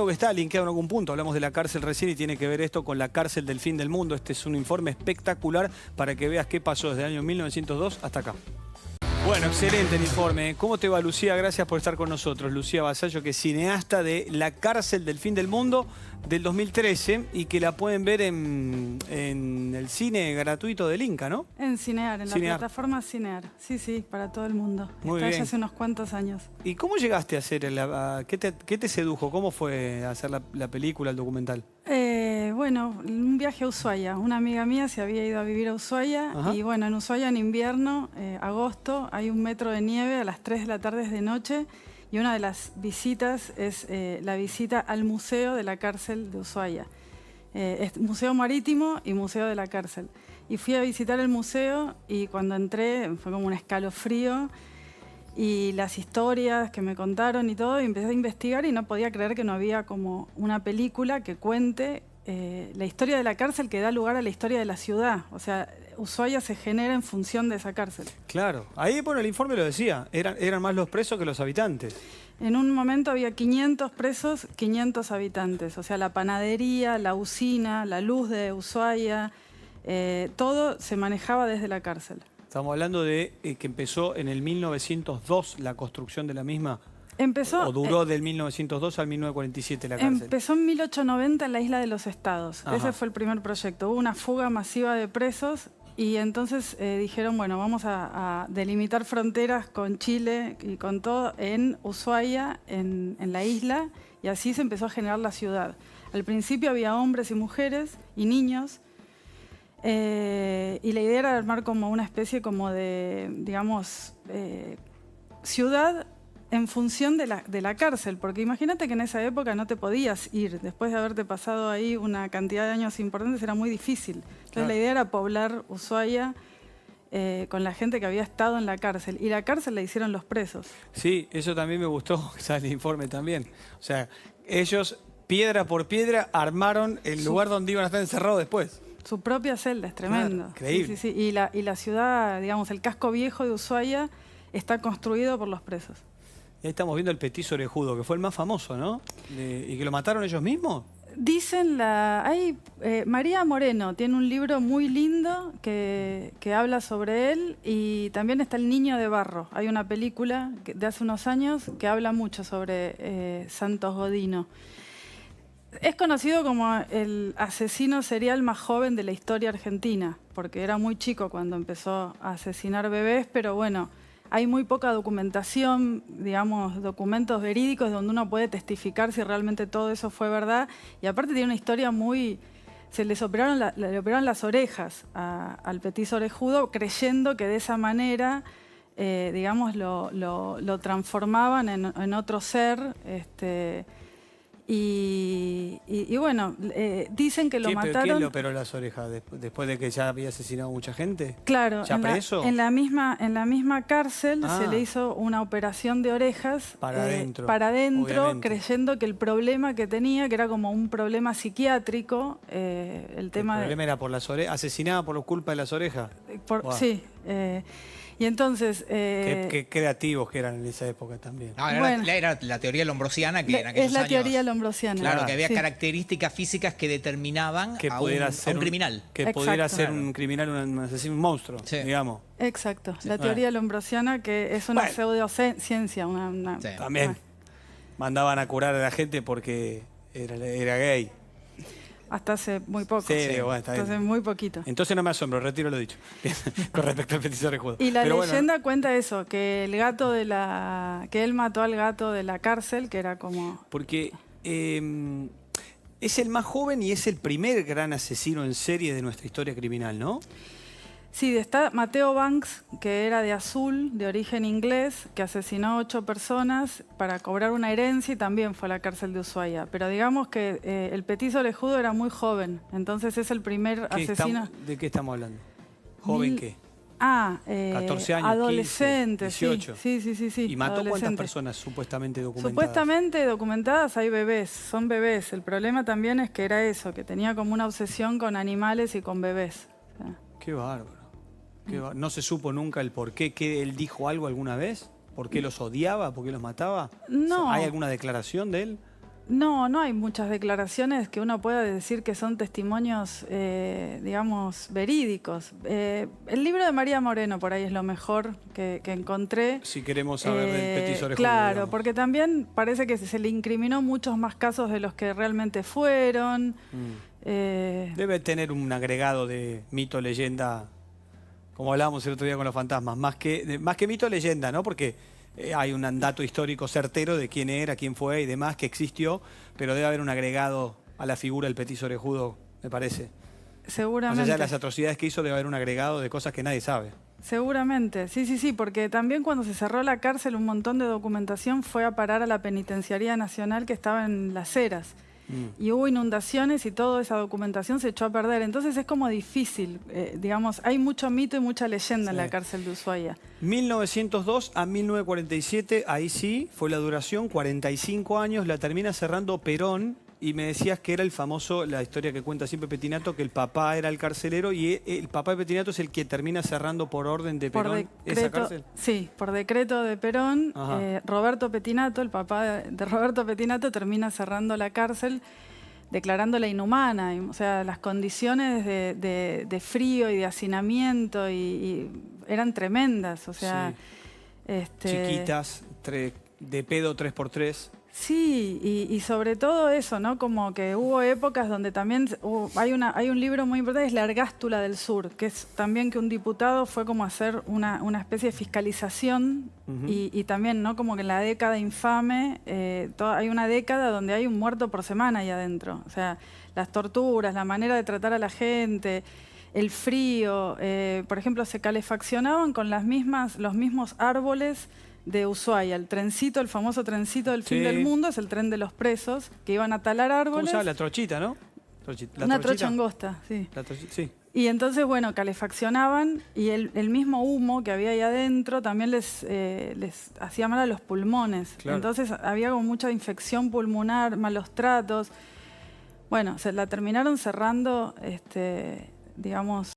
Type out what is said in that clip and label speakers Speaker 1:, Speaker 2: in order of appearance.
Speaker 1: algo que está linkeado en algún punto. Hablamos de la cárcel recién y tiene que ver esto con la cárcel del fin del mundo. Este es un informe espectacular para que veas qué pasó desde el año 1902 hasta acá. Bueno, excelente el informe. ¿Cómo te va, Lucía? Gracias por estar con nosotros. Lucía Vasallo, que es cineasta de La cárcel del fin del mundo del 2013 y que la pueden ver en el cine gratuito del Inca, ¿no?
Speaker 2: En Cinear, en
Speaker 1: Cinear.
Speaker 2: la plataforma Cinear. Sí, sí, para todo el mundo.
Speaker 1: Muy
Speaker 2: Está
Speaker 1: bien.
Speaker 2: ya hace unos cuantos años.
Speaker 1: ¿Y cómo llegaste a hacer qué te sedujo? ¿Cómo fue hacer la película, el documental?
Speaker 2: Bueno, un viaje a Ushuaia. Una amiga mía se había ido a vivir a Ushuaia.
Speaker 1: Ajá.
Speaker 2: Y bueno, en Ushuaia en invierno, agosto, hay 1 metro de nieve, a las 3 de la tarde es de noche. Y una de las visitas es la visita al museo de la cárcel de Ushuaia. Es museo marítimo y museo de la cárcel. Y fui a visitar el museo y cuando entré fue como un escalofrío. Y las historias que me contaron y todo, y empecé a investigar y no podía creer que no había como una película que cuente la historia de la cárcel que da lugar a la historia de la ciudad. O sea, Ushuaia se genera en función de esa cárcel.
Speaker 1: Claro. Ahí, bueno, el informe lo decía. Eran más los presos que los habitantes.
Speaker 2: En un momento había 500 presos, 500 habitantes. O sea, la panadería, la usina, la luz de Ushuaia, todo se manejaba desde la cárcel.
Speaker 1: Estamos hablando de que empezó en el 1902 la construcción de la misma.
Speaker 2: Empezó,
Speaker 1: ¿O duró del 1902 al 1947 la cárcel?
Speaker 2: Empezó en 1890 en la Isla de los Estados.
Speaker 1: Ajá.
Speaker 2: Ese fue el primer proyecto. Hubo una fuga masiva de presos y entonces dijeron, bueno, vamos a delimitar fronteras con Chile y con todo en Ushuaia, en la isla, y así se empezó a generar la ciudad. Al principio había hombres y mujeres y niños. Y la idea era armar como una especie como de, digamos, ciudad en función de la cárcel, porque imagínate que en esa época no te podías ir, después de haberte pasado ahí una cantidad de años importantes era muy difícil. Entonces
Speaker 1: Claro.
Speaker 2: La idea era poblar Ushuaia con la gente que había estado en la cárcel, y la cárcel la hicieron los presos.
Speaker 1: Sí, eso también me gustó, sale el informe también. O sea, ellos, piedra por piedra, armaron el lugar donde iban a estar encerrados después.
Speaker 2: Su propia celda, es tremendo.
Speaker 1: Claro, increíble.
Speaker 2: Sí, sí, sí. Y la ciudad, digamos, el casco viejo de Ushuaia está construido por los presos.
Speaker 1: Y ahí estamos viendo el petiso orejudo, que fue el más famoso, ¿no? ¿Y que lo mataron ellos mismos?
Speaker 2: Dicen María Moreno tiene un libro muy lindo que habla sobre él, y también está El Niño de Barro. Hay una película de hace unos años que habla mucho sobre Santos Godino. Es conocido como el asesino serial más joven de la historia argentina, porque era muy chico cuando empezó a asesinar bebés, pero bueno, hay muy poca documentación, digamos, documentos verídicos donde uno puede testificar si realmente todo eso fue verdad. Y aparte tiene una historia muy... le operaron las orejas al petiso orejudo, creyendo que de esa manera, digamos, lo transformaban en otro ser. Y bueno, dicen que lo mataron...
Speaker 1: ¿Quién le operó las orejas después de que ya había asesinado mucha gente?
Speaker 2: Claro,
Speaker 1: ¿Ya preso?
Speaker 2: en la misma cárcel se le hizo una operación de orejas
Speaker 1: para adentro,
Speaker 2: obviamente, creyendo que el problema que tenía, que era como un problema psiquiátrico, el
Speaker 1: problema era por las orejas, asesinada por culpa de las orejas. Wow.
Speaker 2: Sí. Y entonces...
Speaker 1: Qué creativos que eran en esa época también.
Speaker 3: No, era la teoría lombrosiana que en aquellos
Speaker 2: es la
Speaker 3: años,
Speaker 2: teoría lombrosiana.
Speaker 3: Claro, que había
Speaker 2: sí.
Speaker 3: características físicas que determinaban
Speaker 1: Que
Speaker 3: a
Speaker 1: pudiera
Speaker 3: un
Speaker 1: ser
Speaker 3: criminal.
Speaker 1: Que
Speaker 2: Exacto.
Speaker 1: pudiera ser
Speaker 3: Claro.
Speaker 1: un criminal, un asesino, un monstruo,
Speaker 3: Sí.
Speaker 1: digamos.
Speaker 2: Exacto, la teoría lombrosiana, que es una pseudociencia.
Speaker 3: Sí.
Speaker 1: También mandaban a curar a la gente porque era gay.
Speaker 2: Hasta hace muy poco.
Speaker 1: Sí, bueno, está
Speaker 2: Hasta hace
Speaker 1: bien.
Speaker 2: muy poquito.
Speaker 1: Entonces no me asombro, retiro lo dicho. Con respecto al petiso orejudo.
Speaker 2: Y la
Speaker 1: Pero
Speaker 2: leyenda cuenta eso, que el gato que él mató al gato de la cárcel, que era como...
Speaker 1: Porque es el más joven y es el primer gran asesino en serie de nuestra historia criminal, ¿no?
Speaker 2: Sí, está Mateo Banks, que era de Azul, de origen inglés, que asesinó a 8 personas para cobrar una herencia y también fue a la cárcel de Ushuaia. Pero digamos que el petiso orejudo era muy joven, entonces es el primer asesino...
Speaker 1: ¿De qué estamos hablando? ¿Joven qué? 14 años,
Speaker 2: adolescente,
Speaker 1: 15, 18.
Speaker 2: Sí.
Speaker 1: ¿Y mató cuántas
Speaker 2: adolescente.
Speaker 1: personas supuestamente documentadas?
Speaker 2: Supuestamente documentadas hay bebés, son bebés. El problema también es que era eso, que tenía como una obsesión con animales y con bebés. O sea,
Speaker 1: Qué bárbaro. ¿No se supo nunca el por qué? ¿Que él dijo algo alguna vez? ¿Por qué los odiaba? ¿Por qué los mataba?
Speaker 2: No.
Speaker 1: ¿Hay alguna declaración de él?
Speaker 2: No, no hay muchas declaraciones que uno pueda decir que son testimonios, digamos, verídicos. El libro de María Moreno por ahí es lo mejor que encontré.
Speaker 1: Si queremos saber del petiso orejudo.
Speaker 2: Claro,
Speaker 1: digamos.
Speaker 2: porque también parece que se le incriminó muchos más casos de los que realmente fueron.
Speaker 1: Debe tener un agregado de mito, leyenda, como hablábamos el otro día con los fantasmas, más que mito, leyenda, ¿no? Porque hay un dato histórico certero de quién era, quién fue y demás, que existió, pero debe haber un agregado a la figura del petiso orejudo, me parece.
Speaker 2: Seguramente.
Speaker 1: Más allá de las atrocidades que hizo, debe haber un agregado de cosas que nadie sabe.
Speaker 2: Seguramente, sí, porque también cuando se cerró la cárcel un montón de documentación fue a parar a la Penitenciaría Nacional que estaba en Las Heras. Y hubo inundaciones y toda esa documentación se echó a perder. Entonces es como difícil, digamos, hay mucho mito y mucha leyenda en la cárcel de Ushuaia.
Speaker 1: 1902 a 1947, ahí sí, fue la duración, 45 años, la termina cerrando Perón. Y me decías que era el famoso, la historia que cuenta siempre Pettinato, que el papá era el carcelero y el papá de Pettinato es el que termina cerrando por orden de Perón esa cárcel.
Speaker 2: Sí, por decreto de Perón, Roberto Pettinato, el papá de Roberto Pettinato, termina cerrando la cárcel, declarándola inhumana. O sea, las condiciones de frío y de hacinamiento y eran tremendas. O sea,
Speaker 1: chiquitas, de pedo 3x3.
Speaker 2: Sí, y sobre todo eso, ¿no? Como que hubo épocas donde también hay un libro muy importante, es La Ergástula del Sur, que es también que un diputado fue como a hacer una especie de fiscalización y también, ¿no? Como que en la década infame, hay una década donde hay un muerto por semana ahí adentro. O sea, las torturas, la manera de tratar a la gente, el frío, por ejemplo, se calefaccionaban con los mismos árboles de Ushuaia, el famoso trencito del fin del mundo, es el tren de los presos, que iban a talar árboles.
Speaker 1: ¿Cómo se llama? La trochita, ¿no?
Speaker 2: Una trocha angosta, sí.
Speaker 1: Sí.
Speaker 2: Y entonces, bueno, calefaccionaban y el mismo humo que había ahí adentro también les hacía mal a los pulmones.
Speaker 1: Claro.
Speaker 2: Entonces había como mucha infección pulmonar, malos tratos. Bueno, se la terminaron cerrando, digamos,